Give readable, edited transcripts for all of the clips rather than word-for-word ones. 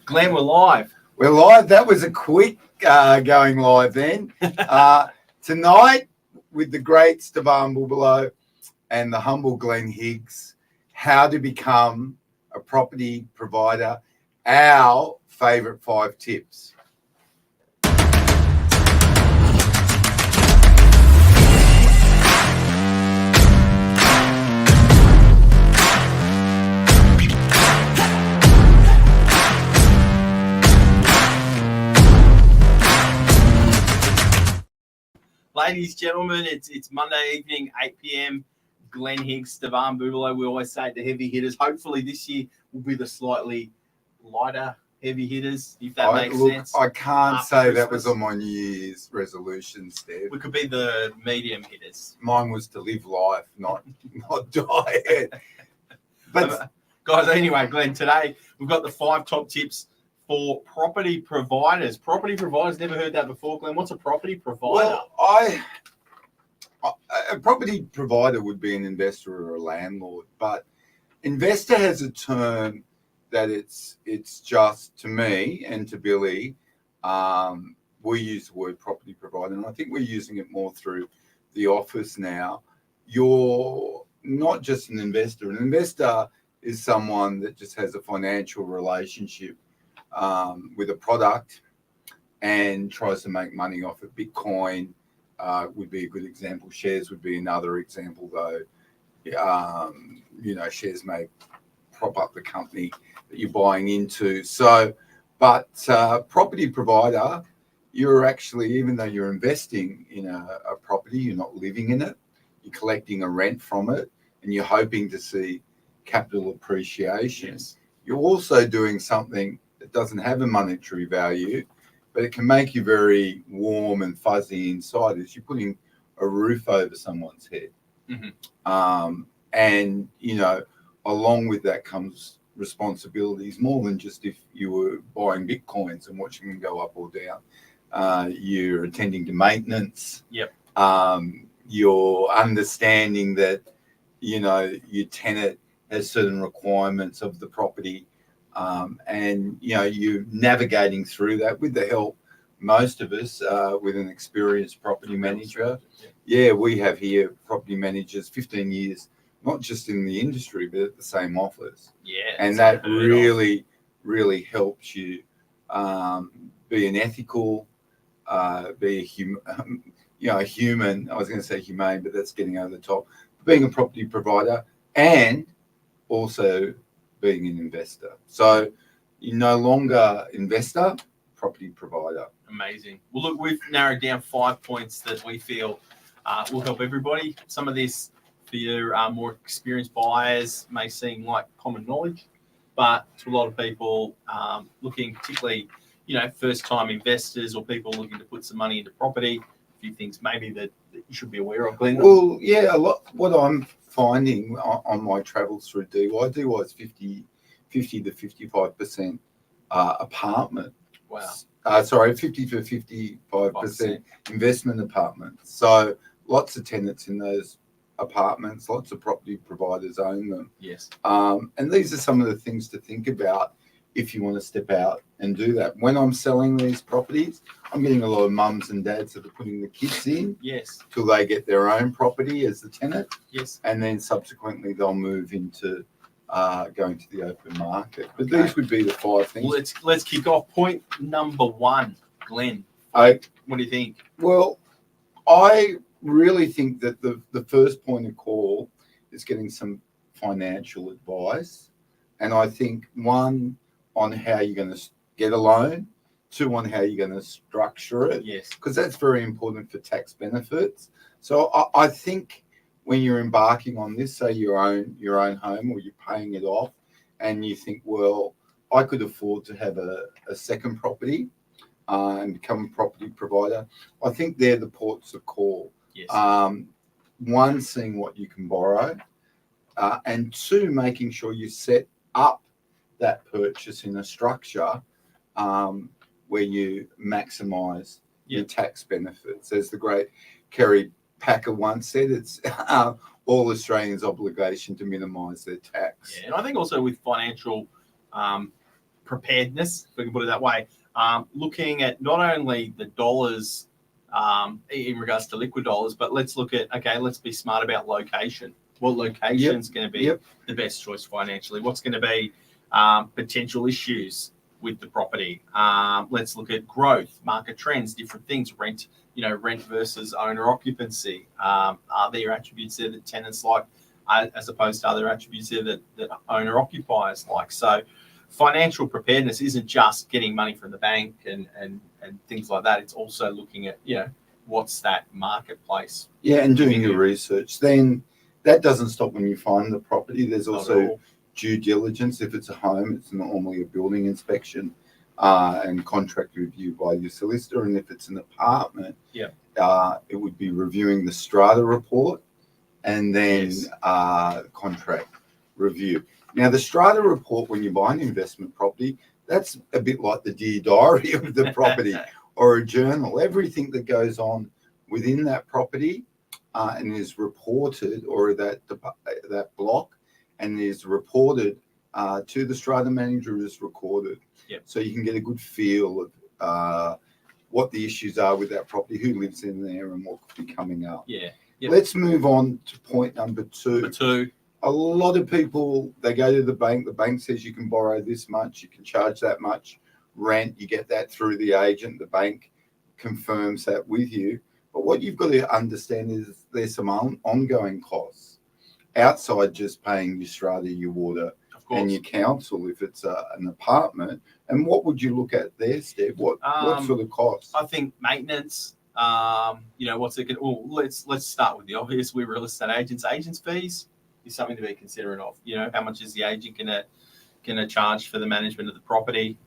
Glenn, we're live. We're live. That was a quick going live then. Tonight, with the great Stefan Bubalo and the humble Glenn Higgs, how to become a property provider, our favourite 5 tips. Ladies, gentlemen, it's Monday evening, 8 p.m. Glenn Higgs, Stefan Bubalo. We always say the heavy hitters. Hopefully this year will be the slightly lighter heavy hitters, if that makes sense. I can't say that was on my New Year's resolution, Steph. We could be the medium hitters. Mine was to live life, not diet. But guys, anyway, Glenn, today we've got the 5 top tips for property providers. Property providers, never heard that before, Glenn. What's a property provider? Well, a property provider would be an investor or a landlord, but investor has a term that it's just, to me and to Billy, we use the word property provider, and I think we're using it more through the office now. You're not just an investor. An investor is someone that just has a financial relationship with a product and tries to make money off it. Bitcoin would be a good example. Shares would be another example, though. Shares may prop up the company that you're buying into. So, but property provider, you're actually, even though you're investing in a property, you're not living in it. You're collecting a rent from it, and you're hoping to see capital appreciation. Yes. You're also doing something that doesn't have a monetary value, but it can make you very warm and fuzzy inside, as you're putting a roof over someone's head. Mm-hmm. And, along with that comes responsibilities, more than just if you were buying Bitcoins and watching them go up or down. You're attending to maintenance. Yep. You're understanding that, your tenant has certain requirements of the property. And you're navigating through that with the help, most of us, with an experienced property manager. Yeah, we have here property managers, 15 years, not just in the industry, but at the same office. Yeah, and that really helps you be an ethical, be a human. I was going to say humane, but that's getting over the top. Being a property provider and also being an investor. So you're no longer investor, property provider. Amazing. Well, look, we've narrowed down 5 points that we feel will help everybody. Some of this for your more experienced buyers may seem like common knowledge, but to a lot of people looking, particularly, first-time investors or people looking to put some money into property, a few things maybe that you should be aware of, Glenn. Well, yeah, what I'm finding on my travels through DY is 50 to 55% apartment. Wow. 50 to 55% investment apartments. So lots of tenants in those apartments, lots of property providers own them. Yes. And these are some of the things to think about if you want to step out and do that. When I'm selling these properties, I'm getting a lot of mums and dads that are putting the kids in. Yes. Till they get their own property as the tenant. Yes. And then subsequently they'll move into going to the open market. But these would be the 5 things. Well, let's kick off. Point number 1, Glenn. What do you think? Well, I really think that the first point of call is getting some financial advice. And I think 1, on how you're going to get a loan, 2, on how you're going to structure it. Yes. Because that's very important for tax benefits. So I think when you're embarking on this, say your own home, or you're paying it off, and you think, well, I could afford to have a second property and become a property provider, I think they're the ports of call. Yes. 1, seeing what you can borrow, and 2, making sure you set up that purchase in a structure where you maximize your tax benefits. As the great Kerry Packer once said, it's all Australians' obligation to minimise their tax. Yeah, and I think also with financial preparedness, if we can put it that way. Looking at not only the dollars in regards to liquid dollars, but let's look at, okay, let's be smart about location. What location is going to be the best choice financially? What's going to be potential issues with the property? Let's look at growth, market trends, different things, rent versus owner occupancy. Are there attributes there that tenants like, as opposed to other attributes there that owner occupiers like? So financial preparedness isn't just getting money from the bank and things like that. It's also looking at, what's that marketplace. Yeah, and doing your research. Then that doesn't stop when you find the property. There's also due diligence. If it's a home, it's normally a building inspection and contract review by your solicitor. And if it's an apartment, it would be reviewing the strata report and then contract review. Now, the strata report, when you buy an investment property, that's a bit like the dear diary of the property or a journal. Everything that goes on within that property and is reported, or that block, and is reported to the strata manager, is recorded. So you can get a good feel of what the issues are with that property, who lives in there, and what could be coming up. Let's move on to point number two. A lot of people, they go to the bank says you can borrow this much, you can charge that much rent, you get that through the agent, the bank confirms that with you. But what you've got to understand is there's some ongoing costs outside just paying your strata, your water, and your council if it's an apartment. And what would you look at there, Steve? What sort of costs? I think maintenance. What's it? Well, let's start with the obvious. We're real estate agents. Agents' fees is something to be considerate of. How much is the agent gonna charge for the management of the property?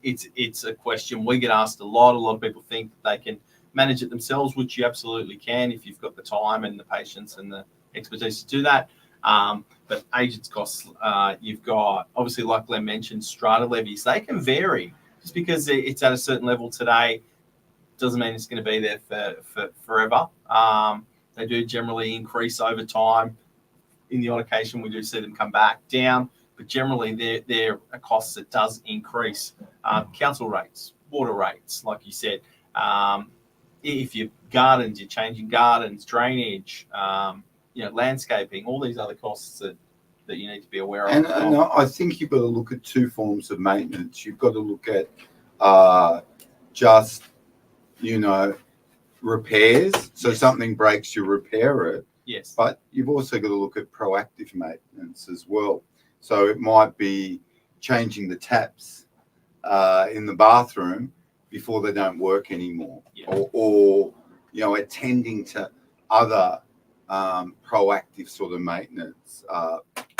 It's a question we get asked a lot. A lot of people think that they can manage it themselves, which you absolutely can if you've got the time and the patience and the expertise to do that. But agents' costs, you've got, obviously, like Glenn mentioned, strata levies. They can vary. Just because it's at a certain level today doesn't mean it's going to be there for forever. They do generally increase over time. In the odd occasion, we do see them come back down, but generally they're a cost that does increase. Council rates, water rates, like you said. If your gardens, you're changing gardens, drainage, landscaping, all these other costs that you need to be aware of. And I think you've got to look at two forms of maintenance. You've got to look at just, repairs. So something breaks, you repair it. Yes. But you've also got to look at proactive maintenance as well. So it might be changing the taps in the bathroom before they don't work anymore, or attending to other proactive sort of maintenance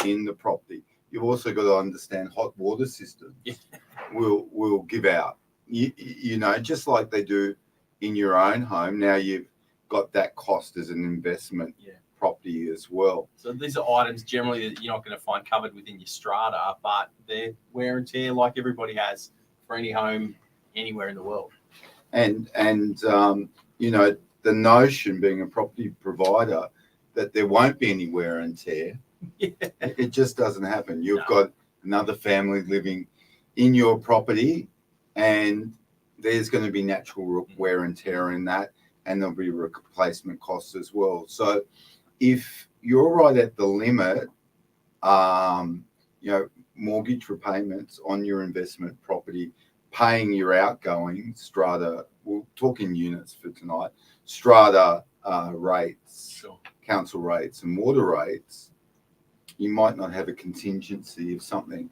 in the property. You've also got to understand hot water systems will give out, just like they do in your own home. Now you've got that cost as an investment property as well. So these are items generally that you're not going to find covered within your strata, but they're wear and tear like everybody has for any home anywhere in the world. And the notion, being a property provider, that there won't be any wear and tear, it just doesn't happen. You've got another family living in your property, and there's going to be natural wear and tear in that, and there'll be replacement costs as well. So if you're right at the limit, mortgage repayments on your investment property, paying your outgoing strata, we'll talk in units for tonight, strata rates, council rates and water rates, you might not have a contingency if something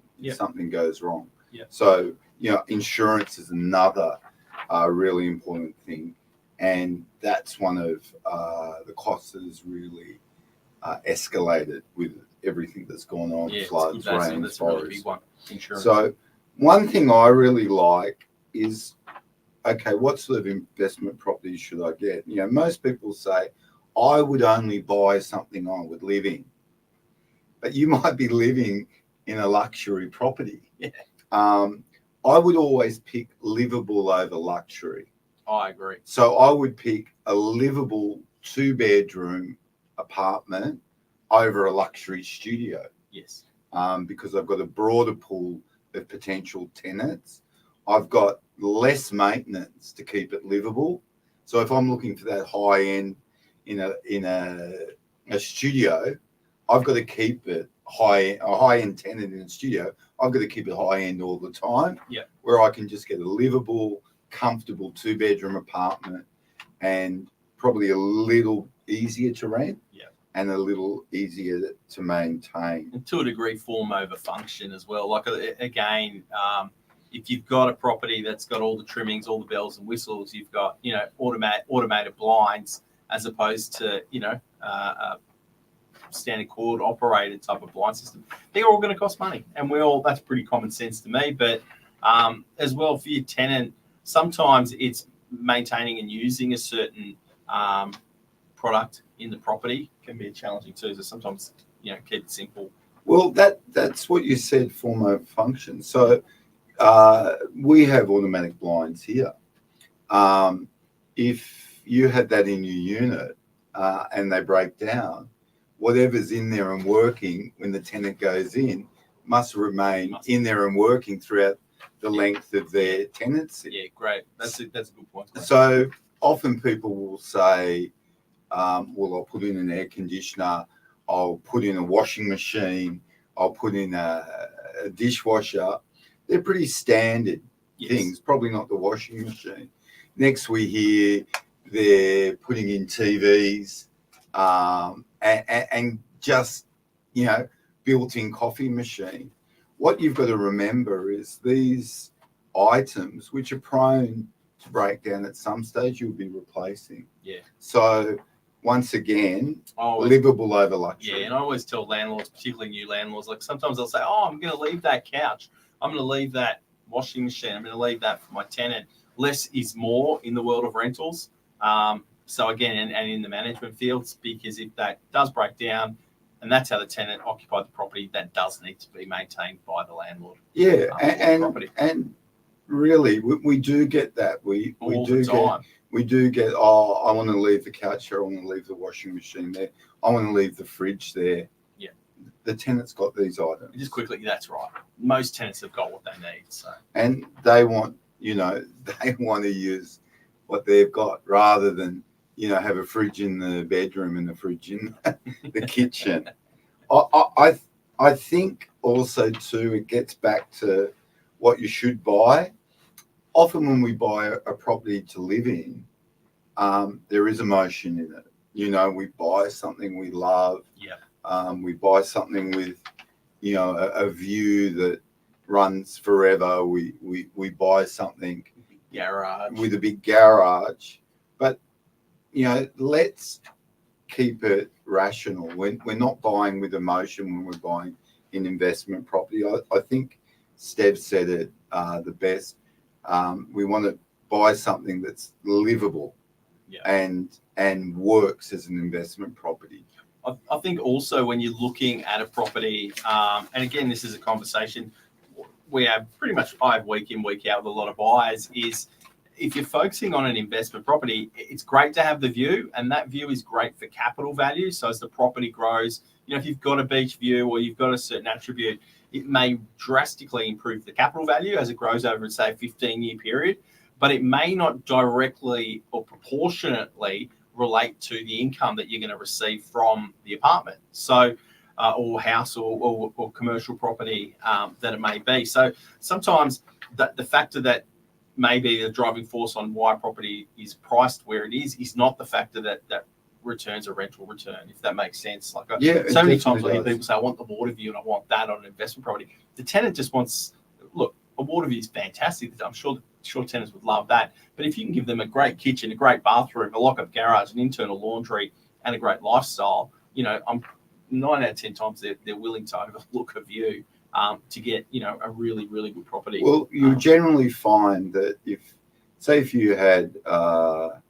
goes wrong. So, insurance is another really important thing. And that's one of the costs that has really escalated with everything that's gone on, floods, rains, forests. So one thing I really like is, okay, what sort of investment properties should I get? Most people say, I would only buy something I would live in. But you might be living in a luxury property. I would always pick livable over luxury. I agree. So I would pick a livable 2-bedroom apartment over a luxury studio. Yes. Because I've got a broader pool of potential tenants. I've got less maintenance to keep it livable. So if I'm looking for that high end in a studio, I've got to keep it a high end tenant in a studio. I've got to keep it high end all the time. Yeah. Where I can just get a livable, comfortable 2-bedroom apartment, and probably a little easier to rent. Yeah. And a little easier to maintain. And to a degree, form over function as well. Like again, if you've got a property that's got all the trimmings, all the bells and whistles, you've got, you know, automated blinds, as opposed to, you know, a standard cord operated type of blind system. They're all going to cost money, and that's pretty common sense to me. But as well, for your tenant, sometimes it's maintaining and using a certain product in the property can be challenging too. So sometimes, you know, keep it simple. Well, that's what you said, form over function. So we have automatic blinds here. If you had that in your unit and they break down, whatever's in there and working when the tenant goes in must remain in there and working throughout the length of their tenancy. Yeah, great. That's a good point. So often people will say, well, I'll put in an air conditioner, I'll put in a washing machine, I'll put in a dishwasher. They're pretty standard things, probably not the washing machine. Next we hear they're putting in TVs and just, you know, built-in coffee machine. What you've got to remember is these items, which are prone to break down at some stage, you'll be replacing. Yeah. So once again, livable over luxury. Yeah, and I always tell landlords, particularly new landlords, like sometimes they'll say, oh, I'm going to leave that couch, I'm going to leave that washing machine, I'm going to leave that for my tenant. Less is more in the world of rentals. So again, and in the management fields, because if that does break down, and that's how the tenant occupied the property, that does need to be maintained by the landlord. Yeah, and really, we do get that. We do get. Oh, I want to leave the couch here. I want to leave the washing machine there. I want to leave the fridge there. Yeah, the tenant's got these items. Just quickly, that's right. Most tenants have got what they need. So, and they want, you know, they want to use what they've got rather than, you know, have a fridge in the bedroom and a fridge in the kitchen. I think also too, it gets back to what you should buy. Often when we buy a property to live in, there is emotion in it. You know, we buy something we love. Yeah. We buy something with, you know, a view that runs forever. We buy something with a big garage. But, you know, let's keep it rational. We're not buying with emotion when we're buying an investment property. I think Stev said it the best. We want to buy something that's livable and works as an investment property. I think also when you're looking at a property, and again, this is a conversation we have pretty much I have week in, week out with a lot of buyers, is if you're focusing on an investment property, it's great to have the view, and that view is great for capital value. So as the property grows, you know, if you've got a beach view or you've got a certain attribute, it may drastically improve the capital value as it grows over, say, a 15-year period, but it may not directly or proportionately relate to the income that you're going to receive from the apartment. So, or house or commercial property that it may be. So sometimes the factor that may be the driving force on why property is priced where it is not the factor that returns a rental return, if that makes sense. Like so many times I hear people say, I want the water view and I want that on an investment property. The tenant just wants, look, a water view is fantastic. I'm sure tenants would love that. But if you can give them a great kitchen, a great bathroom, a lock-up garage, an internal laundry, and a great lifestyle, you know, I'm 9 out of 10 times they're willing to overlook a view to get, you know, a really, really good property. Well, you generally find that if you had a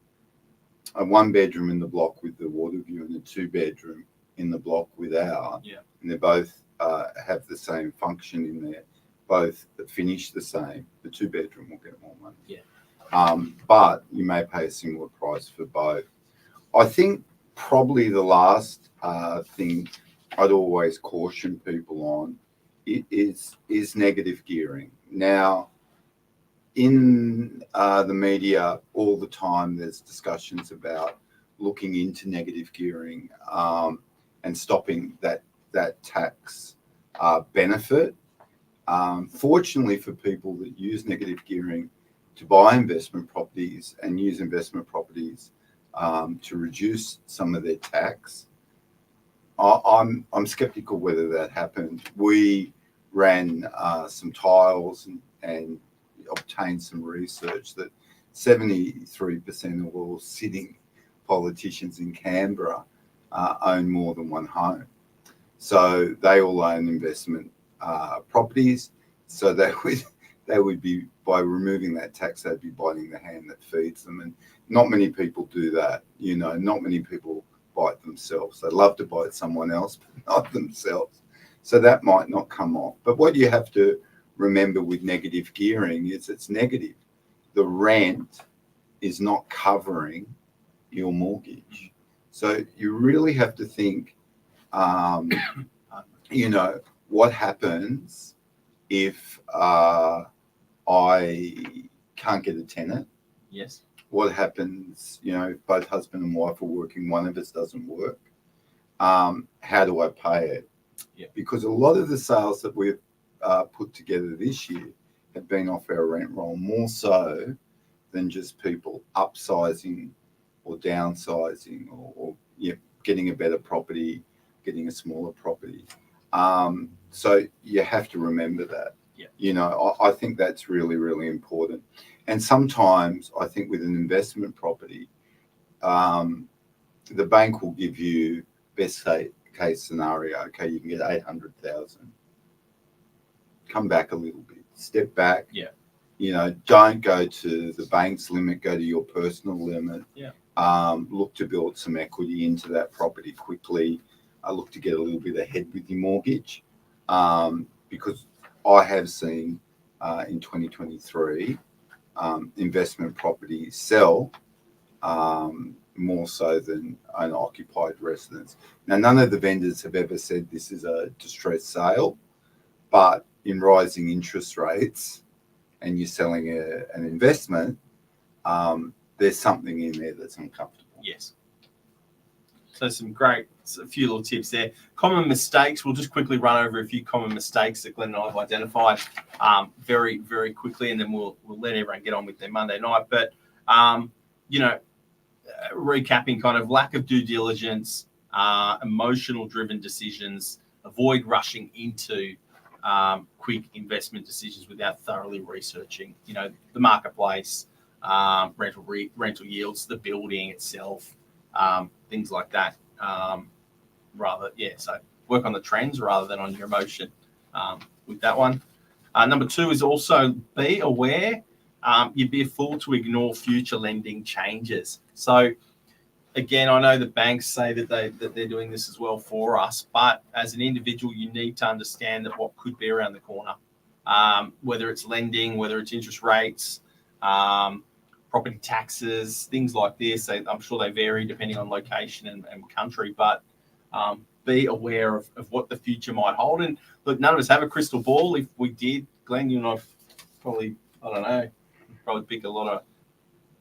1-bedroom in the block with the water view and a 2-bedroom in the block without, and they both have the same function in there, both finish the same, the 2-bedroom will get more money. Yeah. But you may pay a similar price for both. I think probably the last thing I'd always caution people on is negative gearing. Now, in the media all the time, there's discussions about looking into negative gearing and stopping that tax benefit. Fortunately for people that use negative gearing to buy investment properties and use investment properties to reduce some of their tax, I'm skeptical whether that happened. We ran some tiles and obtained some research that 73% of all sitting politicians in Canberra own more than one home. So they all own investment properties. So they would be, by removing that tax, they'd be biting the hand that feeds them. And not many people do that. You know, not many people bite themselves. They love to bite someone else, but not themselves. So that might not come off. But what you have to remember with negative gearing is it's negative. The rent is not covering your mortgage. So you really have to think, you know, what happens if I can't get a tenant? Yes. What happens, you know, if both husband and wife are working, one of us doesn't work? How do I pay it? Yeah. Because a lot of the sales that we've put together this year have been off our rent roll, more so than just people upsizing or downsizing or getting a better property, getting a smaller property. So you have to remember that. Yeah. You know, I think that's really, really important. And sometimes I think with an investment property, the bank will give you best case scenario. Okay, you can get 800,000. Come back a little bit. Step back. Yeah. You know, don't go to the bank's limit. Go to your personal limit. Yeah. Look to build some equity into that property quickly. Look to get a little bit ahead with your mortgage, because I have seen in 2023 investment properties sell more so than owner-occupied residence. Now, none of the vendors have ever said this is a distressed sale, but in rising interest rates and you're selling an investment, there's something in there that's uncomfortable. Yes. So a few little tips there. Common mistakes. We'll just quickly run over a few common mistakes that Glenn and I have identified very, very quickly, and then we'll let everyone get on with their Monday night. But, you know, recapping, kind of lack of due diligence, emotional driven decisions, avoid rushing into quick investment decisions without thoroughly researching, you know, the marketplace, rental yields, the building itself, things like that. So work on the trends rather than on your emotion with that one. Number two is also be aware. You'd be a fool to ignore future lending changes. So again, I know the banks say that they're doing this as well for us, but as an individual, you need to understand that what could be around the corner, whether it's lending, whether it's interest rates, property taxes, things like this. I'm sure they vary depending on location and country, but be aware of what the future might hold. And look, none of us have a crystal ball. If we did, Glenn, you and I probably, I don't know, probably pick a lot of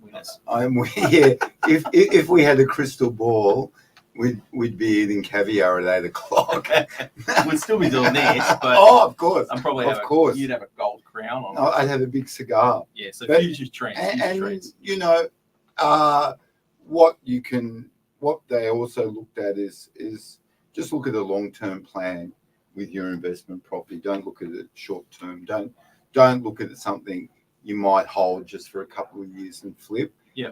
winners. If we had a crystal ball, we'd be eating caviar at 8:00. We'd still be doing this, but of course, I'm probably you'd have a gold crown on. I'd have a big cigar. Yeah, so future trends. And you know, what they also looked at is just look at a long-term plan with your investment property. Don't look at it short-term. Don't look at it something you might hold just for a couple of years and flip. Yeah.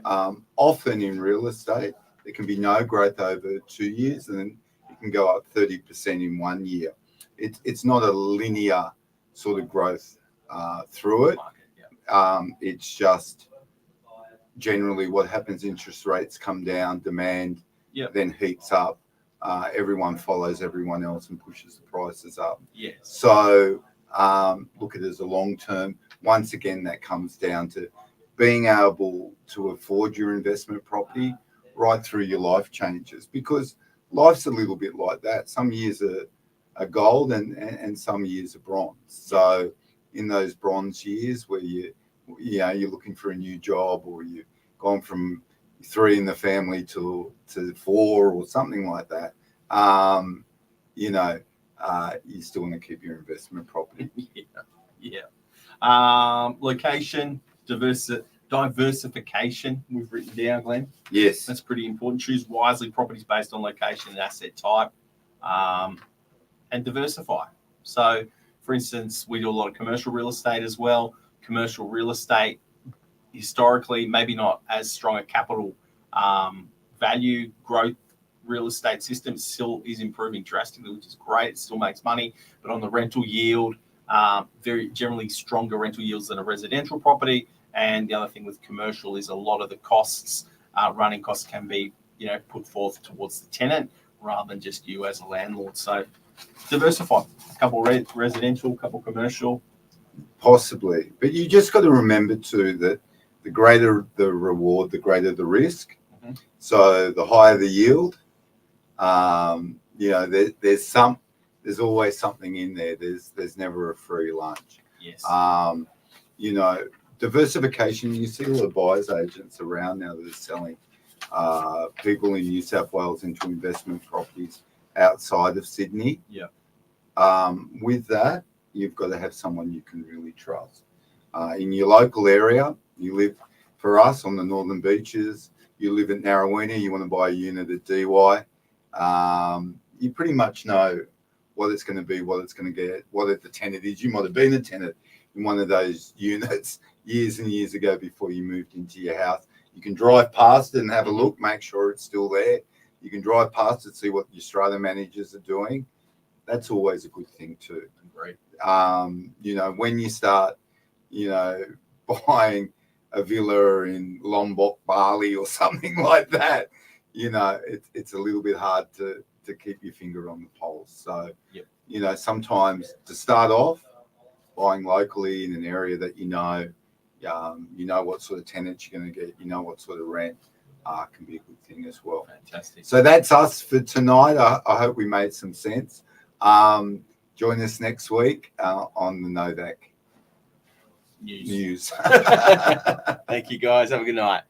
Often in real estate, there can be no growth over 2 years, and then it can go up 30% in 1 year. It's not a linear sort of growth through it. It's just generally what happens. Interest rates come down, demand then heats up. Everyone follows everyone else and pushes the prices up. Yes. So look at it as a long term. Once again, that comes down to being able to afford your investment property right through your life changes, because life's a little bit like that. Some years are are gold and some years are bronze. So in those bronze years where you're looking for a new job, or you've gone from 3 in the family to 4 or something like that, you still want to keep your investment property. Location, diversification, we've written down, Glenn. Yes. That's pretty important. Choose wisely properties based on location and asset type, and diversify. So, for instance, we do a lot of commercial real estate as well. Commercial real estate, historically, maybe not as strong a capital value growth real estate system, still is improving drastically, which is great. It still makes money, but on the rental yield, very generally stronger rental yields than a residential property. And the other thing with commercial is a lot of the costs, running costs, can be put forth towards the tenant rather than just you as a landlord. So diversify. A couple residential, a couple commercial. Possibly, but you just got to remember too that the greater the reward, the greater the risk. Mm-hmm. So the higher the yield, there's always something in there. There's never a free lunch. Yes. Diversification. You see a lot of buyers agents around now that are selling people in New South Wales into investment properties outside of Sydney. Yeah. With that, you've got to have someone you can really trust. In your local area, you live, for us, on the Northern Beaches, you live at NARRAWEENA, you want to buy a unit at DY, you pretty much know what it's going to be, what it's going to get, what the tenant is. You might have been a tenant in one of those units years and years ago before you moved into your house. You can drive past it and have a look, make sure it's still there. You can drive past it, see what your strata managers are doing. That's always a good thing too. Great. When you start, buying a villa in Lombok, Bali or something like that, it's a little bit hard to keep your finger on the pulse. So, yep. Sometimes to start off, buying locally in an area that you know what sort of tenants you're going to get, what sort of rent, can be a good thing as well. Fantastic. So that's us for tonight. I hope we made some sense. Join us next week on the Novak News. Thank you, guys. Have a good night.